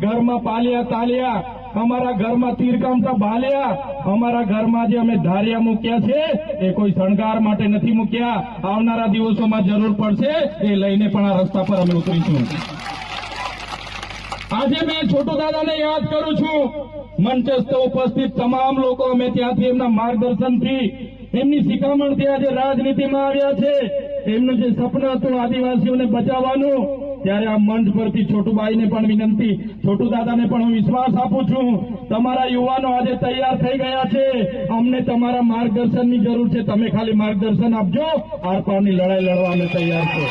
ઘરમાં પાલ્યા તાલ્યા, અમારા ઘરમાં તીરકામતા ભાલ્યા, અમારા ઘરમાં જે અમે ધાર્યા મૂક્યા છે એ કોઈ શણગાર માટે નથી મૂક્યા. આવનારા દિવસોમાં જરૂર પડશે એ લઈને પણ આ રસ્તા પર અમે ઉતરીશું. આજે મેં છોટુ દાદાને યાદ કરું છું. મંચસ્થ ઉપસ્થિત તમામ લોકો અમે ત્યાંથી એમના માર્ગદર્શનથી, એમની શિખામણથી આજે રાજનીતિમાં આવ્યા છે. એમનું જે સપનું હતું આદિવાસીઓને બચાવવાનું, ત્યારે આ મંચ પરથી છોટુભાઈને પણ વિનંતી, છોટુ દાદાને પણ હું વિશ્વાસ આપું છું, તમારા યુવાનો આજે તૈયાર થઈ ગયા છે. અમને તમારા માર્ગદર્શનની જરૂર છે. તમે ખાલી માર્ગદર્શન આપજો, આરપારની લડાઈ લડવા અમે તૈયાર છે.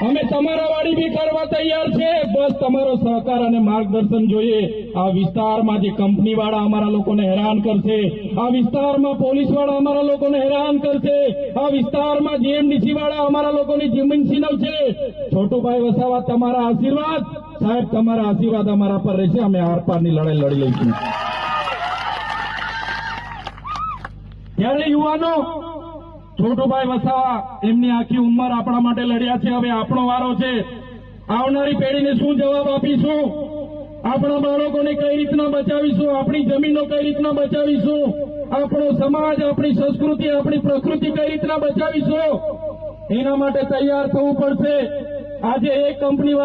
અમે તમારા વાળી બી કરવા તૈયાર છે. બસ તમારો સહકાર અને માર્ગદર્શન જોઈએ. આ વિસ્તારમાં જે કંપની વાળા અમારા લોકોને હેરાન કરશે, આ વિસ્તારમાં પોલીસ વાળા અમારા લોકોને હેરાન કરશે, આ વિસ્તારમાં જીએમડીસી વાળા અમારા લોકોની જમીન છીનવશે, છોટુભાઈ વસાવા તમારા આશીર્વાદ, સાહેબ તમારા આશીર્વાદ અમારા પર રહેશે. અમે આરપારની લડાઈ લડી લઈશું. ત્યારે યુવાનો, છોટુભાઈ વસાવા એમની આખી ઉંમર આપણા માટે લડ્યા છે. હવે આપણો વારો છે. આવનારી પેઢીને શું જવાબ આપીશું? આપણા બાળકોને કઈ રીતના બચાવીશું? આપણી જમીનો કઈ રીતના બચાવીશું? આપણો સમાજ, આપણી સંસ્કૃતિ, આપણી પ્રકૃતિ કઈ રીતના બચાવીશું? એના માટે તૈયાર થવું પડશે. આજે એક કંપની વાળા